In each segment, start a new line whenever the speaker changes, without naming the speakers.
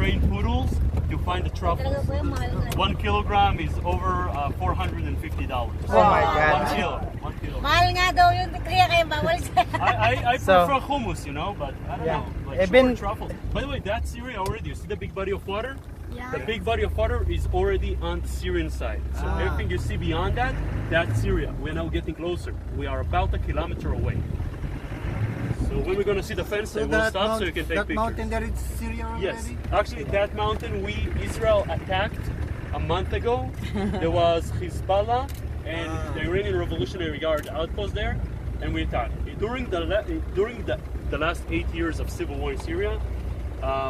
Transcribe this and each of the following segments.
train poodles to find the truffles. 1 kilogram is over $450.
Oh my God.
1 kilo. 1 kilo.
Mahal nga daw yun, kaya bawal sa...
I
So-
prefer hummus, you know, but I don't
Yeah.
know. Like
Even-
truffles. By the way, that's Syria already. You see the big body of water?
Yeah.
The big body of water is already on the Syrian side. So everything you see beyond that, that's Syria. We're now getting closer. We are about a kilometer away. So when we're going to see the fence, we'll stop so you can take
that
pictures.
mountain there is Syria already?
Yes, actually that mountain Israel attacked a month ago. There was Hezbollah and the Iranian Revolutionary Guard outpost there, and we attacked. During the last 8 years of civil war in Syria,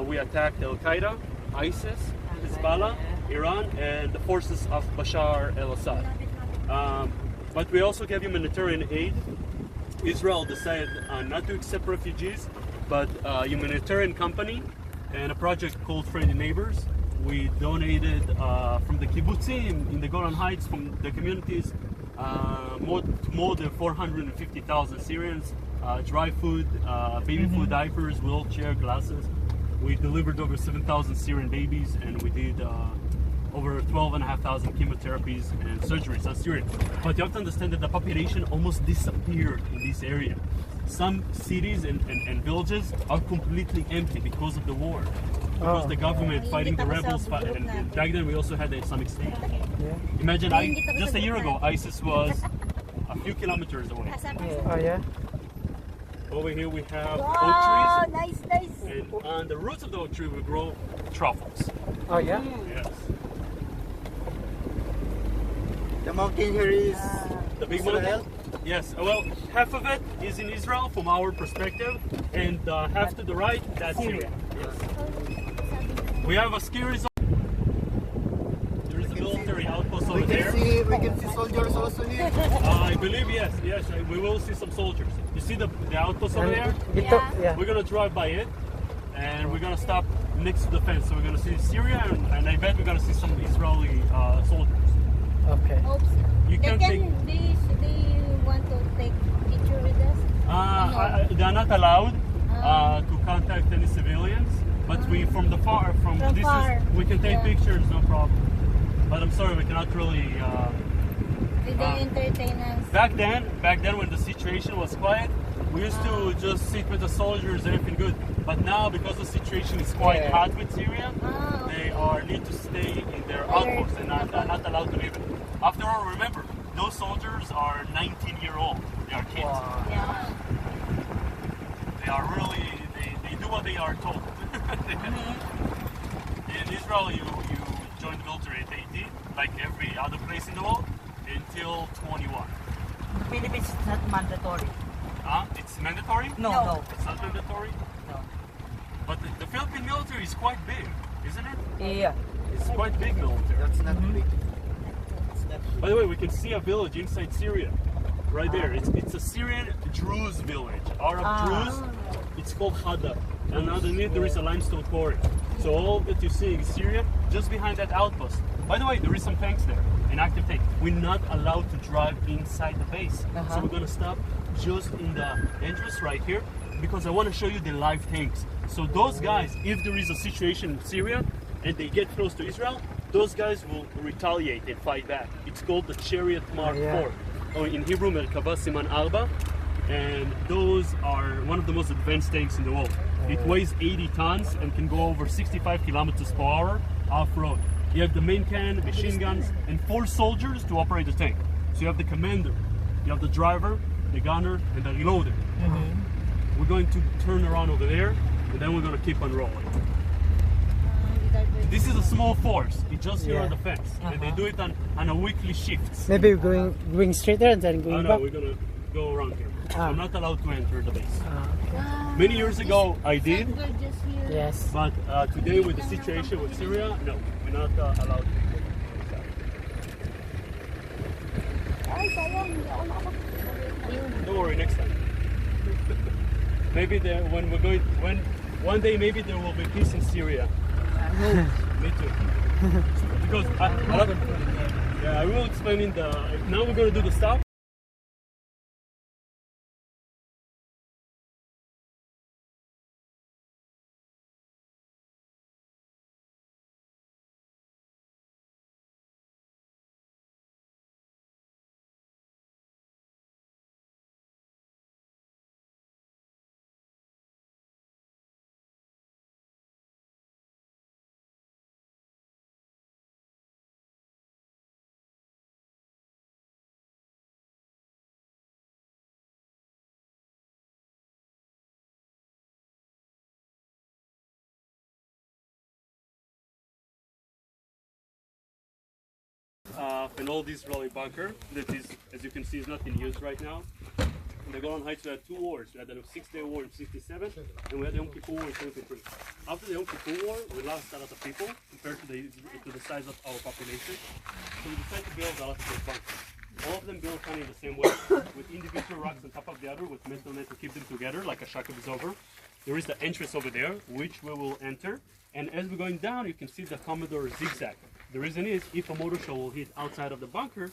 we attacked Al Qaeda, ISIS, Hezbollah, Iran, and the forces of Bashar al-Assad. But we also gave humanitarian aid. Israel decided not to accept refugees, but a humanitarian company and a project called Friendly Neighbors. We donated from the kibbutzim in the Golan Heights, from the communities, more than 450,000 Syrians, dry food, baby food, diapers, wheelchair, glasses. We delivered over 7,000 Syrian babies, and we did over 12,500 chemotherapies and surgeries on Syria. But you have to understand that the population almost disappeared in this area. Some cities and villages are completely empty because of the war. Because the government fighting the rebels, and back then we also had the Islamic State. Imagine, just a year ago, ISIS was a few kilometers away.
Oh yeah.
Over here we have oak
Oh,
trees,
nice.
and on the roots of the oak tree we grow truffles.
Oh yeah.
Yes.
The mountain here is
The big
Israel?
mountain? Yes. Well, half of it is in Israel from our perspective, and half to the right, that's Syria. Yes. We have a ski resort. There is a military outpost over there.
we can see soldiers also here.
I believe yes, we will see some soldiers. You see the outpost over there?
Yeah.
We're gonna drive by it, and we're gonna stop next to the fence. So we're gonna see Syria, and I bet we're gonna see some Israeli soldiers.
Okay.
You can take.
They want to take picture with us?
They are not allowed to contact any civilians, but we from
From
distance
far.
we can take
Yeah.
pictures, no problem. But I'm sorry, we cannot really.
Did they entertain us?
Back then when the situation was quiet, we used to just sit with the soldiers, everything good. But now, because the situation is quite hot with Syria, they need to stay in their outposts and are not allowed to leave it. After all, remember, those soldiers are 19-year-old. They are kids.
Yeah.
They are really, they do what they are told. In Israel, you join the military at 18, like every other place in the world, until 21.
Philippines is not mandatory.
It's mandatory?
No.
It's not mandatory?
No.
But the Philippine military is quite big, isn't it?
Yeah.
It's quite big military.
That's not big.
By the way, we can see a village inside Syria, right there. It's a Syrian Druze village, Arab Druze. It's called Hadab, and underneath there is a limestone quarry. So all that you see in Syria, just behind that outpost. By the way, there is some tanks there, an active tank. We're not allowed to drive inside the base, so we're gonna stop just in the entrance right here, because I want to show you the live tanks. So those guys, if there is a situation in Syria and they get close to Israel, those guys will retaliate and fight back. It's called the Chariot Mark 4, or in Hebrew, Merkava Siman Arba, and those are one of the most advanced tanks in the world. It weighs 80 tons and can go over 65 kilometers per hour off-road. You have the main cannon, machine guns, and 4 soldiers to operate the tank. So you have the commander, you have the driver, the gunner, and the reloader. We're going to turn around over there, and then we're going to keep on rolling. This is a small force. It's just here on the fence, and they do it on a weekly shifts.
Maybe we're going straight there and then going
No,
back.
we're going to go around here. I'm not allowed to enter the base.
Wow.
Many years ago, I did,
Just here.
Yes.
but today with the situation with Syria, no, we're not allowed to.
Ay, sayang. Hindi ako nakapag...
Don't worry, next time. Maybe one day maybe there will be peace in Syria. Me too. Because I will explain in the. Now we're going to do the stop. of an old Israeli bunker that is, as you can see, is not in use right now. In the Golan Heights, we had two wars. We had the 6-day war in '67, and we had the Yom Kippur War in '73. After the Yom Kippur War, we lost a lot of people compared to the size of our population. So we decided to build a lot of those bunkers. All of them built kind of in the same way, with individual rocks on top of the other, with metal net to keep them together, like a shaka is over. There is the entrance over there, which we will enter. And as we're going down, you can see the Commodore zigzag. The reason is, if a motor shell will hit outside of the bunker,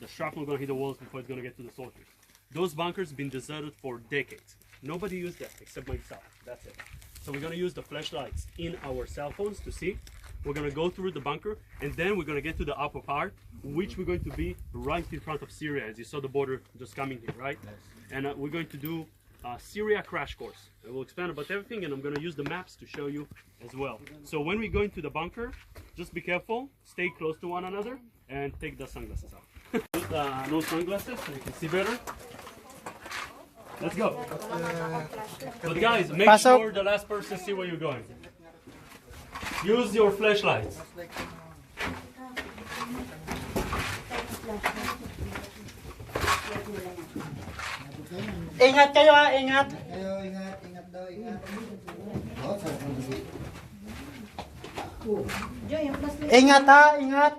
the shrapnel will going to hit the walls before it's going to get to the soldiers. Those bunkers have been deserted for decades. Nobody used them except myself. That's it. So we're going to use the flashlights in our cell phones to see. We're going to go through the bunker, and then we're going to get to the upper part, which we're going to be right in front of Syria, as you saw the border just coming here, right? Yes. And we're going to do a Syria crash course. I will explain about everything, and I'm going to use the maps to show you as well. So when we go into the bunker, just be careful, stay close to one another, and take the sunglasses out. No sunglasses, so you can see better. Let's go. But guys, make sure the last person see where you're going. Use your flashlights.
Ingat kayo ha, ingat.
Ingat daw, ingat.
Ingat ha, ingat.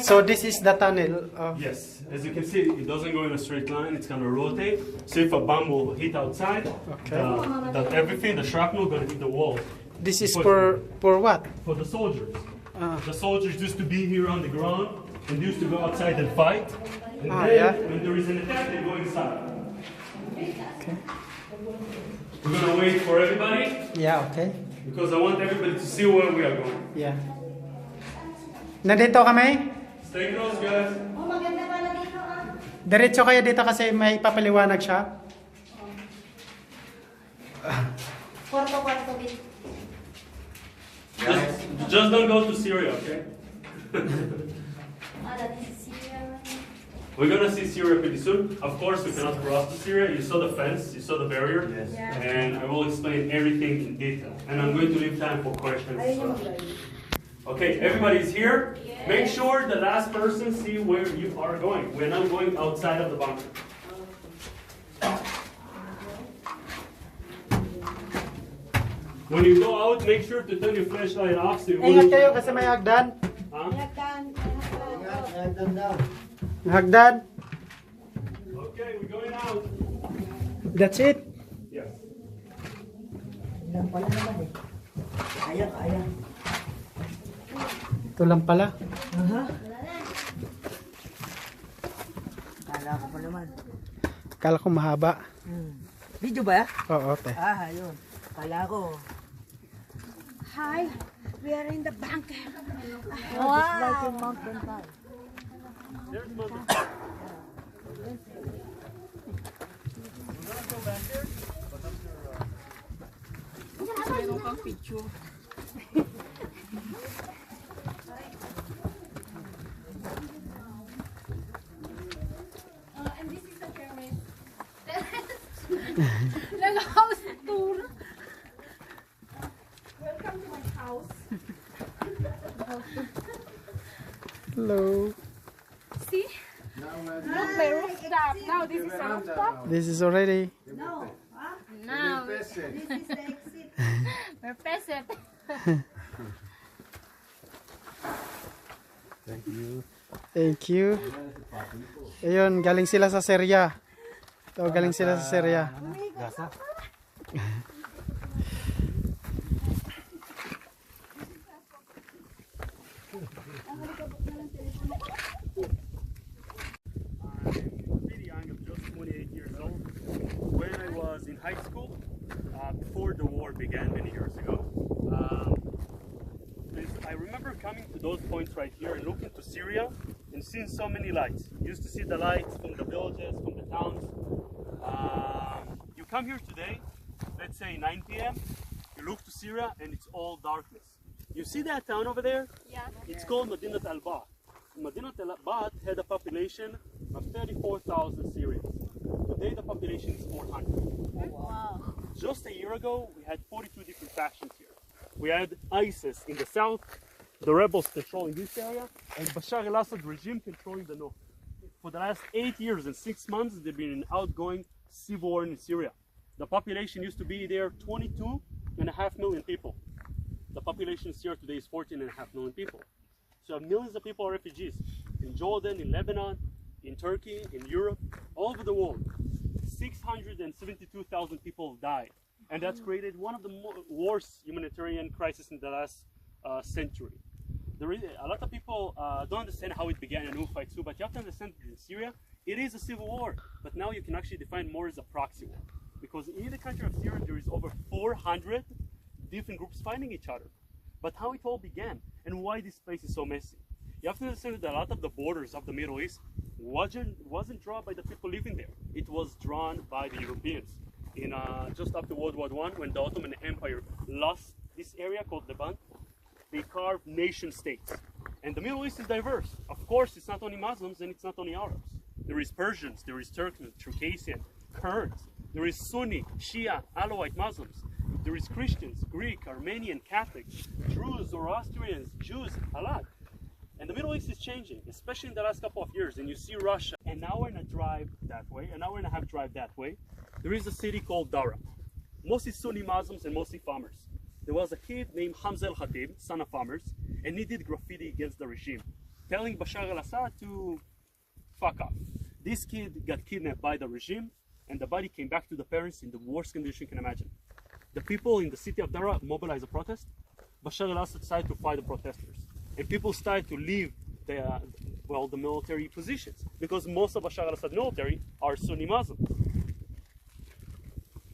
So this is the tunnel.
Yes, as you can see, it doesn't go in a straight line, it's going to rotate. So if a bomb will hit outside, everything, the shrapnel, going to hit the wall.
This is for what?
For the soldiers. The soldiers used to be here on the ground and used to go outside and fight. And then, when there is an attack, they go inside.
Okay.
We're going to wait for everybody.
Yeah, okay.
Because I want everybody to see where we are going.
Yeah. Nandito kami?
Stay close, guys.
Oh, maganda pala dito
Diretso kayo dito kasi may papaliwanag siya.
Kwarto-kwarto dito.
Just don't go to Syria, okay?
That is Syria.
We're gonna see Syria pretty soon. Of course, we cannot cross to Syria. You saw the fence, you saw the barrier, and I will explain everything in detail. And I'm going to leave time for questions. Okay, everybody's here. Yes. Make sure the last person see where you are going. We're not going outside of the bunker. When you go out, make sure to turn your flashlight off. So
Ingat kayo kasi may hagdan.
Huh?
Hagdan daw.
Hagdan.
Okay, we're going out.
That's it.
Yes.
Ilang pala naman eh. Ayan.
Ito lang pala.
Kala ko pa naman.
Kala ko mahaba.
Video ba?
Oo, te.
Ayun. Kala ko.
Hi, we are in the bunker.
Wow. It's like in mountain top.
There's mountain. We're gonna go back there, but after
Meron kang picture. And this is the pyramid. Nag-house tour. Welcome to my house.
Hello.
See? Look, my rooftop. Now this is a rooftop.
This is already.
Now this is the exit. We're present.
Thank you. Ayun, galing sila sa Syria. Ito, galing sila sa Syria.
Gaza.
pretty young, I'm just 28 years old. When I was in high school, before the war began many years ago, I remember coming to those points right here and looking to Syria and seeing so many lights. You used to see the lights from the villages, from the towns. You come here today, let's say 9 p.m., you look to Syria and it's all darkness. You see that town over there?
Yeah.
It's called Medinat al-Ba'th. Medinat al-Ba'th had a population of 34,000 Syrians. Today the population is 400.
Wow.
Just a year ago, we had 42 different factions here. We had ISIS in the south, the rebels controlling this area, and Bashar al-Assad regime controlling the north. For the last 8 years and 6 months, there's been an outgoing civil war in Syria. The population used to be there 22.5 million people. The population in Syria today is 14.5 million people. So millions of people are refugees in Jordan, in Lebanon, in Turkey, in Europe, all over the world. 672,000 people died. And that's created one of the worst humanitarian crises in the last century. A lot of people don't understand how it began and who fights who, but you have to understand that in Syria, it is a civil war. But now you can actually define more as a proxy war. Because in the country of Syria, there is over 400 different groups fighting each other. But how it all began and why this place is so messy. You have to understand that a lot of the borders of the Middle East wasn't drawn by the people living there. It was drawn by the Europeans. In just after World War I, when the Ottoman Empire lost this area called Lebanon, they carved nation states. And the Middle East is diverse. Of course, it's not only Muslims and it's not only Arabs. There is Persians, there is Turkmen, Circassian, Kurds, there is Sunni, Shia, Alawite Muslims, there is Christians, Greek, Armenian, Catholic, Druze, Zoroastrians, Jews, a lot. And the Middle East is changing, especially in the last couple of years. And you see Russia, an hour and a drive that way, an hour and a half drive that way, there is a city called Dara. Mostly Sunni Muslims and mostly farmers. There was a kid named Hamza al-Khatib, son of farmers, and he did graffiti against the regime, telling Bashar al-Assad to fuck off. This kid got kidnapped by the regime, and the body came back to the parents in the worst condition you can imagine. The people in the city of Dara mobilized a protest. Bashar al-Assad decided to fight the protesters. And people started to leave the military positions, because most of Bashar al-Assad military are Sunni Muslims.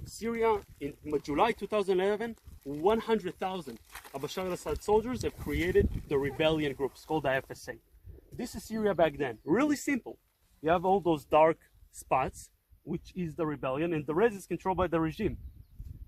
Syria, in July 2011, 100,000 of Bashar al-Assad soldiers have created the rebellion groups called the FSA. This is Syria back then. Really simple. You have all those dark spots, which is the rebellion, and the rest is controlled by the regime.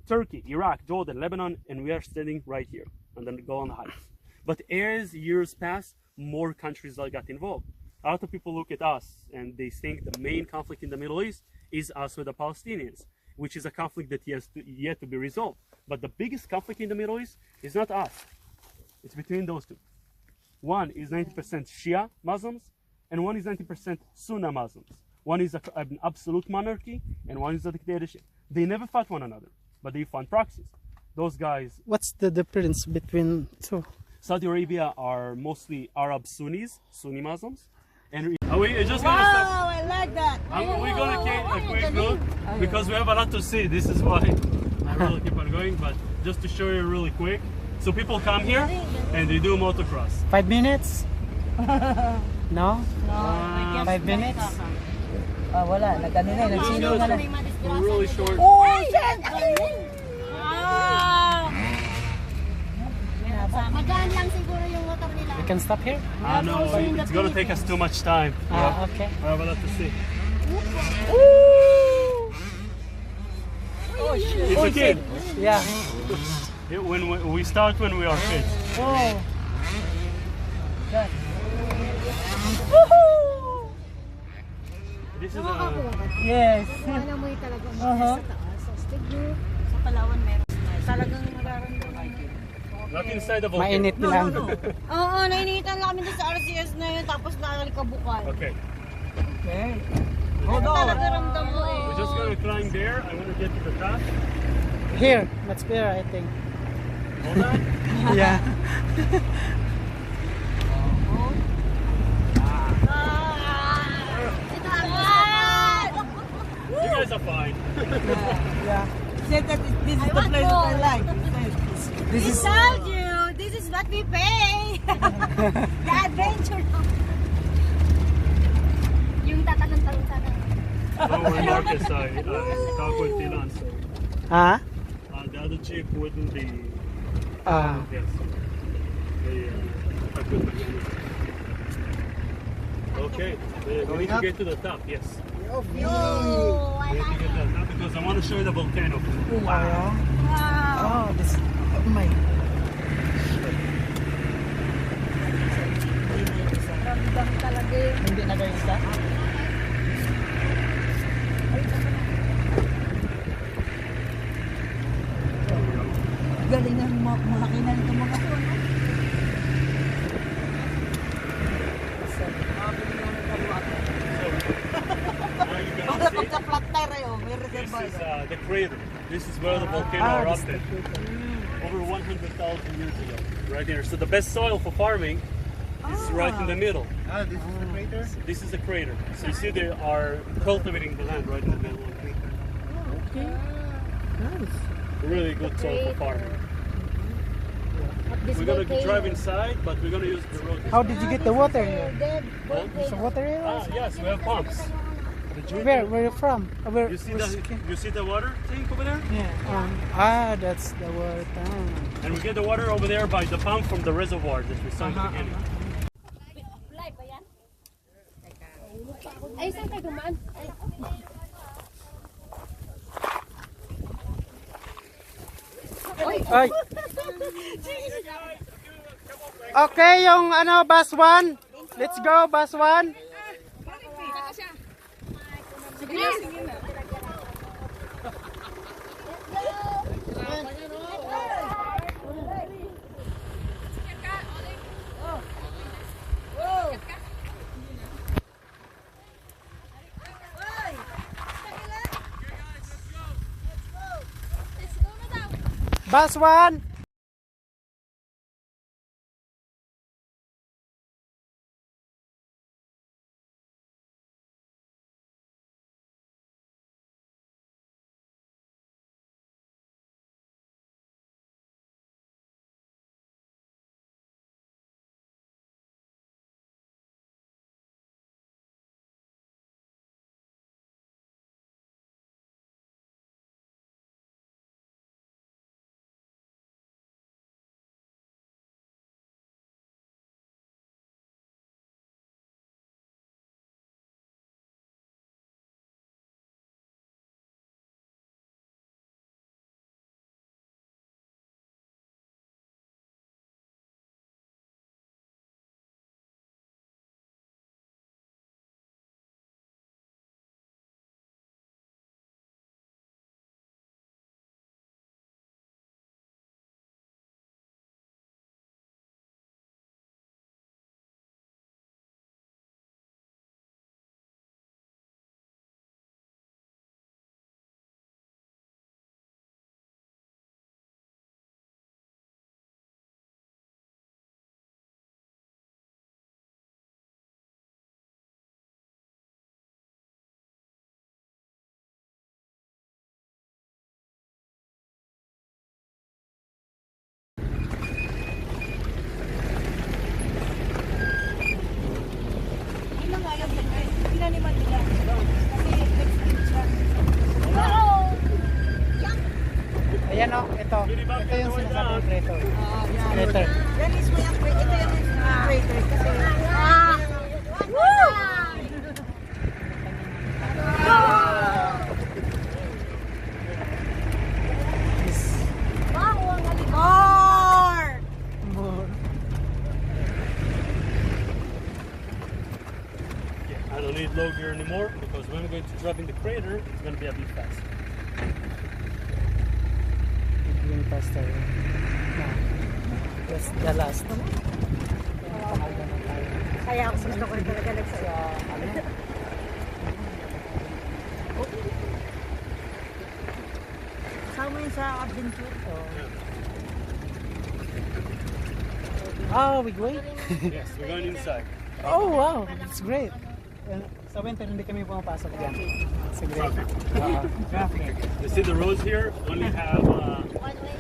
Turkey, Iraq, Jordan, Lebanon, and we are standing right here on the Golan Heights. But as years pass, more countries got involved. A lot of people look at us and they think the main conflict in the Middle East is us with the Palestinians, which is a conflict that has yet to be resolved. But the biggest conflict in the Middle East is not us. It's between those two. One is 90% Shia Muslims, and one is 90% Sunni Muslims. One is an absolute monarchy, and one is a dictatorship. They never fight one another, but they find proxies. Those guys...
What's the difference between two?
Saudi Arabia are mostly Arab Sunnis, Sunni Muslims. And we're just gonna stop.
I like that.
We're gonna take a quick look because we have a lot to see. This is why I really keep on going, but just to show you really quick. So people come here and they do motocross.
5 minutes? No?
No,
5 minutes?
Wala. Nagkano na. Nagsino na.
We're really short.
Oh, shit!
Magaan lang siguro yung motor nila.
We can stop here?
No, it's gonna take us too much time.
Okay.
I have a lot to see.
Oh, shit.
It's a kid.
Yeah.
When we start when we are kids.
Oh. God.
This is a...
Yes.
Alam mo yung talagang
Uh-huh.
sa taas. Sa Stigyo, sa Palawan meron. Talagang nararamdaman.
Not inside the volcano.
Mainit lang.
Oo, nainitan lang kami doon sa RCS na yun, tapos nakalikabukan.
Okay.
Okay. Hold on.
Talaga ramdam mo eh.
We're just gonna climb there. I wanna get to the top.
Here, much better, I think.
Hold on.
Yeah.
You guys are fine.
Yeah.
Said that this is the place that I like.
This
We
is...
told you, this is what we pay. The adventure. Yung tatanong-tanong sana.
Our market side, Kakul Tilan.
Ah?
The other chip wouldn't be. Yes. Okay, we need to get to the top, yes.
Yo,
We
I
need to
like
get to the top because I want to show you the volcano.
Wow.
Wow.
Oh, this... Oh my...
Ramdam talaga yun.
Hindi na kayo isa?
This is the crater. This is where the volcano erupted over 100,000 years ago. Right here. So the best soil for farming is right in the middle.
Ah, this is the crater?
This is the crater. So you see they are cultivating the land right in the middle.
Okay. Nice.
Really good soil for farming. We're gonna drive inside, but we're gonna use the road.
How did you get the water here?
Huh?
There's a water here?
Yes, we have pumps.
Where are you from? Where,
You see the water tank over there?
Yeah. That's the water tank.
And we get the water over there by the pump from the reservoir that we saw in the beginning.
Live ba yan? Ay, saan ka dumaan?
Ay. Okay, yung ano, bus 1. Let's go, bus 1.
Sige na.
Bus 1. Ayan o, ito. Ito yung sinasabing crater. Crater.
Yan is may ito yung crater kasi
I don't need low gear anymore because when we're going to drive in the crater, it's going to be a bit faster.
Yung faster. That's the last.
kaya ako gusto ko talaga nagsaya. Kasama yun sa adventure.
Oh, we wait.
Yes, we're going inside.
Oh, wow. That's great. Sa winter, hindi kami pumapasok dyan. It's great. Traffic.
You see the roads here only have
One way.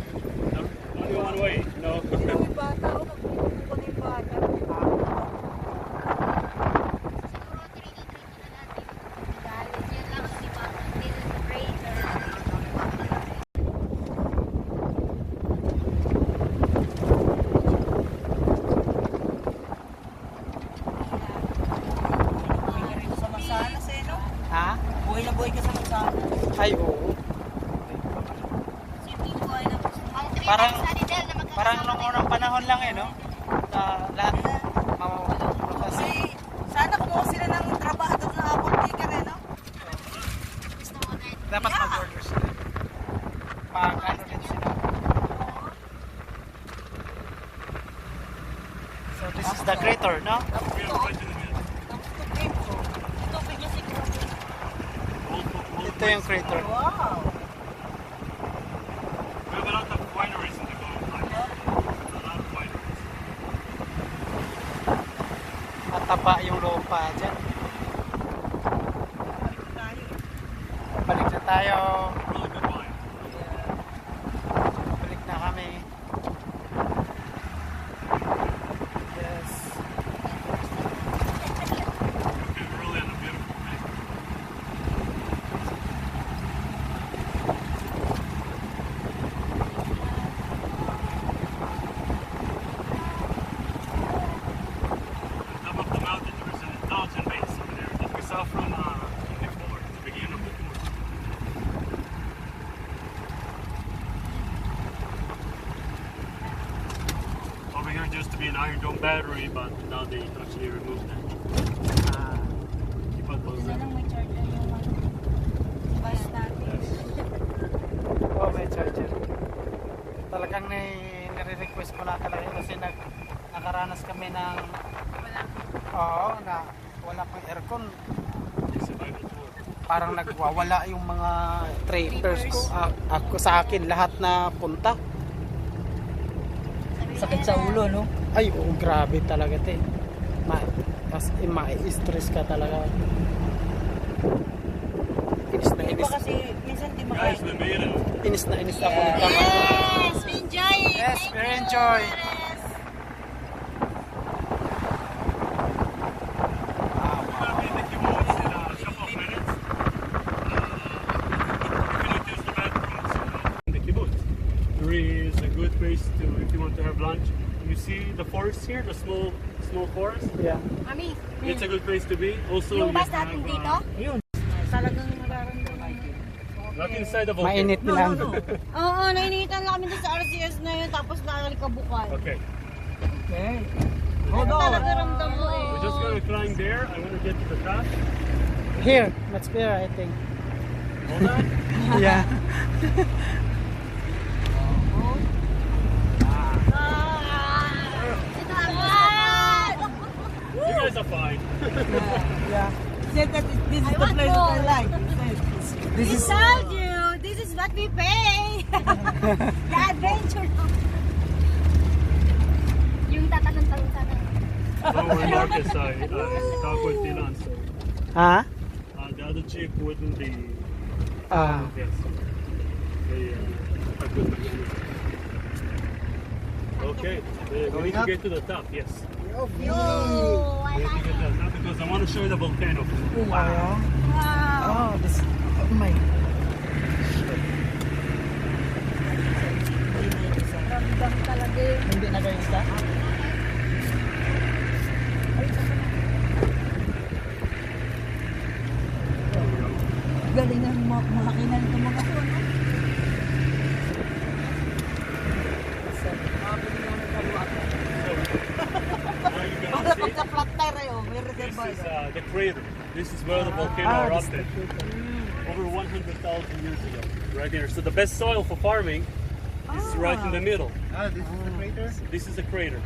only one way. No.
Yung bata, ako magpupunta ko yung bata.
Dahil yan lang ang disputed Israel.
Sa Masalas eh, no?
Ha?
Buhay na buhay ka sa Masalas.
Ay, oo.
Si Pico ay
Parang, parang nung unang panahon lang eh, no? Na lahat mawawala kasi.
Ay, sana kumuha sila ng trabaho at na apple picker eh, no?
Dapat mag-order sila. Pag-ano din sila. So this is the crater, no?
Old
Ito yung crater.
Wow.
We have a lot of wineries in the Golan Heights. A lot of wineries.
Mataba yung lupa dyan. Balik na tayo.
Really good wine.
Balik na kami. Yes.
We're really on a beautiful place. On top of the mountain, there's an intelligent base over there that we saw from before, at the beginning of the tour. Over here used to be an iron dome battery, but now they actually removed that. Keep on
Ito
those
na lang may charger yung bus natin.
Oh, may charger. Talagang nire-request ko na talaga yun kasi nakaranas kami ng na wala pang aircon.
survival tour.
Parang nagwawala yung mga trailers ko. Ako sa akin lahat na punta.
Sakit sa ulo, no?
Ay, oo, grabe talaga te. Ma-stress ka talaga. Inis na
Iba
inis.
kasi, minsan di
Guys, we made it.
Inis na inis ako.
Yes! We enjoy it!
Yes, we enjoy.
Yes!
We're gonna be in the kibbutz in a couple of minutes. We're gonna use the bathrooms in the kibbutz. There is a good place to, if you want to have lunch. You see the forest here, the small forest.
Yeah.
Mami,
It's a good place to be. Also,
yung
you
bus
have,
natin dito, talagang nararamdaman.
not inside the volcano.
Mainit lang.
Oo, nainitan lang kami doon sa RCS na yun, tapos nakalikabukan.
Okay,
Okay.
Ano talaga ramdam mo eh.
we're just gonna climb there. I want to get to the top.
Here, much better I think.
Hold on.
Yeah.
You guys are fine.
Yeah.
Said that this is
I
the
want
place that I
more.
like.
We told you, this is what we pay. The adventure. Yung tatanong-tanong sana.
Our Marcus, I talked with Dylan, so
Ha?
the other chick wouldn't be. Yes. They are good. Okay, we need to get to the top. Yes,
Yo, I
we need to
like
get to the top because I want to show you the volcano.
Wow.
Wow.
Oh, this. Oh my.
Ramdam talaga yun.
Hindi na kayo isa?
Galing ng makina nito mga to, no?
Now you can
Para
see
pag sa flat tire, oh, may
this
reserva.
is the crater. This is where the volcano
this is
erupted
the
over 100,000 years ago. Right here. So the best soil for farming is right in the middle.
This is the crater.
This is a crater.